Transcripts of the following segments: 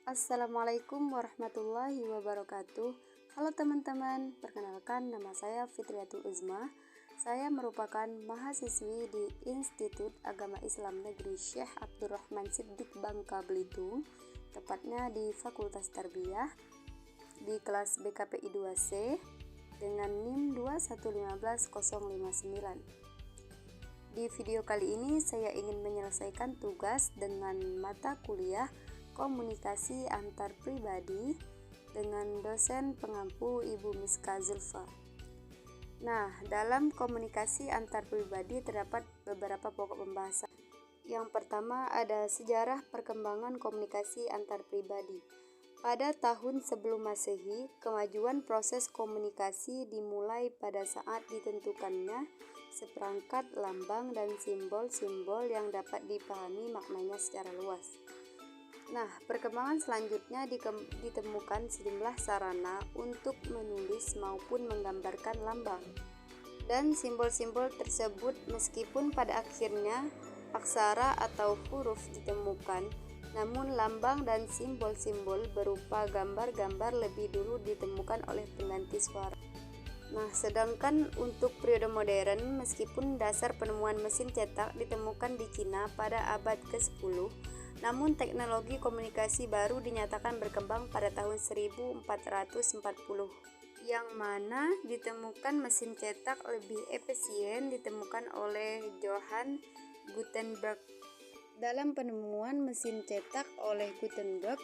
Assalamualaikum warahmatullahi wabarakatuh. Halo teman-teman, perkenalkan nama saya Fitriatul Uzma. Saya merupakan mahasiswi di Institut Agama Islam Negeri Syekh Abdurrahman Siddiq Bangka Belitung, tepatnya di Fakultas Tarbiyah, di kelas BKPI 2C dengan NIM 2115059. Di video kali ini saya ingin menyelesaikan tugas dengan mata kuliah Komunikasi Antar Pribadi dengan dosen pengampu Ibu Miska Zulfa. Nah, dalam komunikasi antar pribadi terdapat beberapa pokok pembahasan. Yang pertama ada sejarah perkembangan komunikasi antar pribadi. Pada tahun sebelum Masehi, kemajuan proses komunikasi dimulai pada saat ditentukannya seperangkat lambang dan simbol-simbol yang dapat dipahami maknanya secara luas. Nah, perkembangan selanjutnya ditemukan sejumlah sarana untuk menulis maupun menggambarkan lambang dan simbol-simbol tersebut, meskipun pada akhirnya aksara atau huruf ditemukan, namun lambang dan simbol-simbol berupa gambar-gambar lebih dulu ditemukan oleh pengganti suara. Nah, sedangkan untuk periode modern, meskipun dasar penemuan mesin cetak ditemukan di Cina pada abad ke-10, namun teknologi komunikasi baru dinyatakan berkembang pada tahun 1440, yang mana ditemukan mesin cetak lebih efisien ditemukan oleh Johann Gutenberg. Dalam penemuan mesin cetak oleh Gutenberg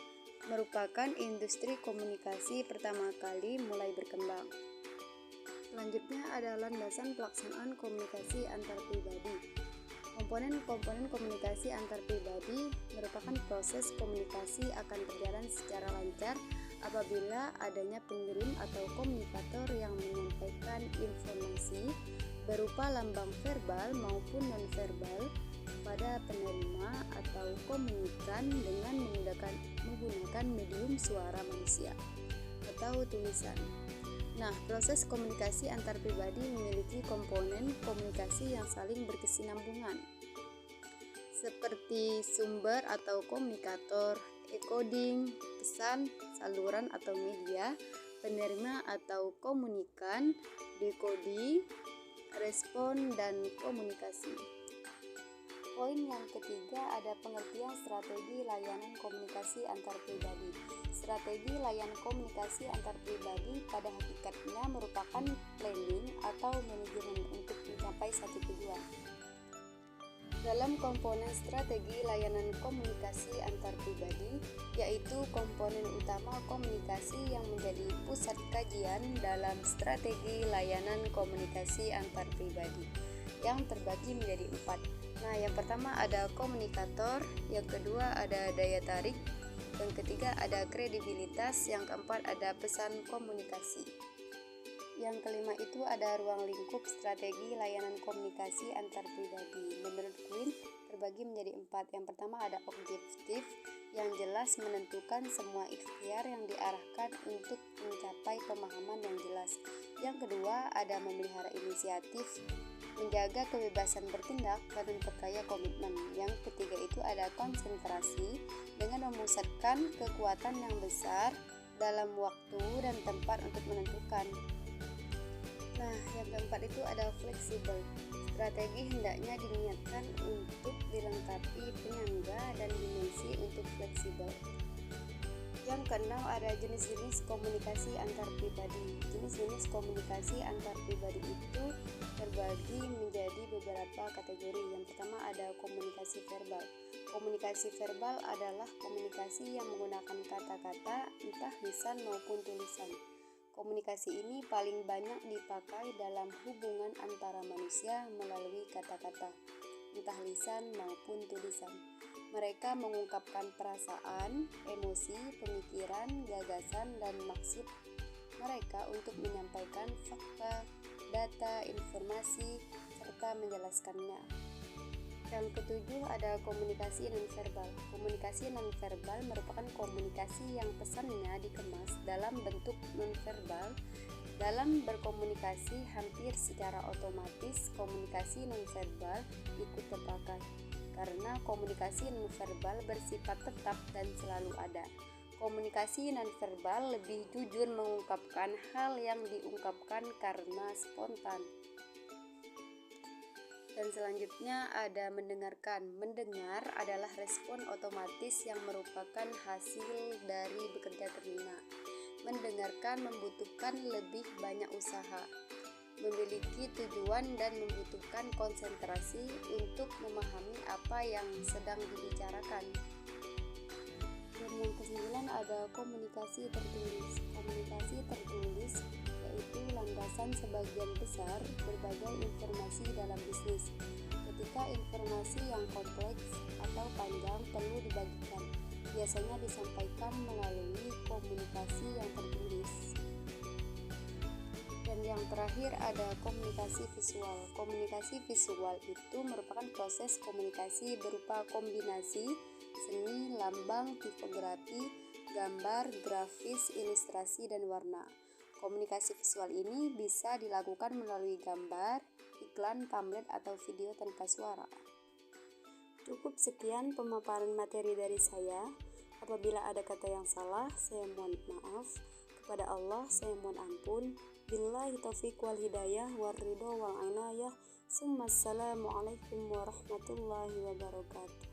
merupakan industri komunikasi pertama kali mulai berkembang. Selanjutnya ada landasan pelaksanaan komunikasi antar pribadi. Komponen-komponen komunikasi antar pribadi merupakan proses komunikasi akan berjalan secara lancar apabila adanya pengirim atau komunikator yang menyampaikan informasi berupa lambang verbal maupun non-verbal pada penerima atau komunikan dengan menggunakan medium suara manusia atau tulisan. Nah, proses komunikasi antar pribadi memiliki komponen komunikasi yang saling berkesinambungan, seperti sumber atau komunikator, encoding, pesan, saluran atau media, penerima atau komunikan, decoding, respon, dan komunikasi. Poin yang ketiga ada pengertian strategi layanan komunikasi antar pribadi. Strategi layanan komunikasi antar pribadi pada hakikatnya merupakan planning atau manajemen untuk mencapai satu tujuan. Dalam komponen strategi layanan komunikasi antar pribadi, yaitu komponen utama komunikasi yang menjadi pusat kajian dalam strategi layanan komunikasi antar pribadi, yang terbagi menjadi 4. Nah, yang pertama ada komunikator, yang kedua ada daya tarik, yang ketiga ada kredibilitas, yang keempat ada pesan komunikasi. Yang kelima itu ada ruang lingkup strategi layanan komunikasi antar pribadi. Menurut Quinn terbagi menjadi 4. Yang pertama ada objektif, yang jelas menentukan semua ikhtiar yang diarahkan untuk mencapai pemahaman yang jelas. Yang kedua ada memelihara inisiatif, menjaga kebebasan bertindak dan memperkaya komitmen. Yang ketiga itu ada konsentrasi, dengan memusatkan kekuatan yang besar dalam waktu dan tempat untuk menentukan. Nah, yang keempat itu ada fleksibel. Strategi hendaknya diniatkan untuk dilengkapi penyangga dan dimensi untuk fleksibel. Yang keenam ada jenis-jenis komunikasi antar pribadi. Jenis-jenis komunikasi antar pribadi itu terbagi menjadi beberapa kategori. Yang pertama ada komunikasi verbal. Komunikasi verbal adalah komunikasi yang menggunakan kata-kata, entah lisan maupun tulisan. Komunikasi ini paling banyak dipakai dalam hubungan antara manusia melalui kata-kata, entah lisan maupun tulisan. Mereka mengungkapkan perasaan, emosi, pemikiran, gagasan, dan maksud mereka untuk menyampaikan fakta, data, informasi, serta menjelaskannya. Yang ketujuh ada komunikasi nonverbal. Komunikasi nonverbal merupakan komunikasi yang pesannya dikemas dalam bentuk nonverbal. Dalam berkomunikasi hampir secara otomatis komunikasi nonverbal ikut terpakai, karena komunikasi nonverbal bersifat tetap dan selalu ada. Komunikasi nonverbal lebih jujur mengungkapkan hal yang diungkapkan karena spontan. Dan selanjutnya ada mendengarkan. Mendengar adalah respon otomatis yang merupakan hasil dari bekerja telinga. Mendengarkan membutuhkan lebih banyak usaha, memiliki tujuan dan membutuhkan konsentrasi untuk memahami apa yang sedang dibicarakan. Dan yang ke-9 ada komunikasi tertulis. Komunikasi tertulis yaitu landasan sebagian besar berbagai informasi dalam bisnis. Ketika informasi yang kompleks atau panjang perlu dibagikan, biasanya disampaikan melalui komunikasi yang tertulis. Dan yang terakhir ada komunikasi visual. Komunikasi visual itu merupakan proses komunikasi berupa kombinasi seni, lambang, tipografi, gambar, grafis, ilustrasi, dan warna. Komunikasi visual ini bisa dilakukan melalui gambar, iklan, pamflet, atau video tanpa suara. Cukup sekian pemaparan materi dari saya. Apabila ada kata yang salah, saya mohon maaf. Kepada Allah, saya mohon ampun. Billahi taufiq wal hidayah war ridho wal inayah. Assalamualaikum warahmatullahi wabarakatuh.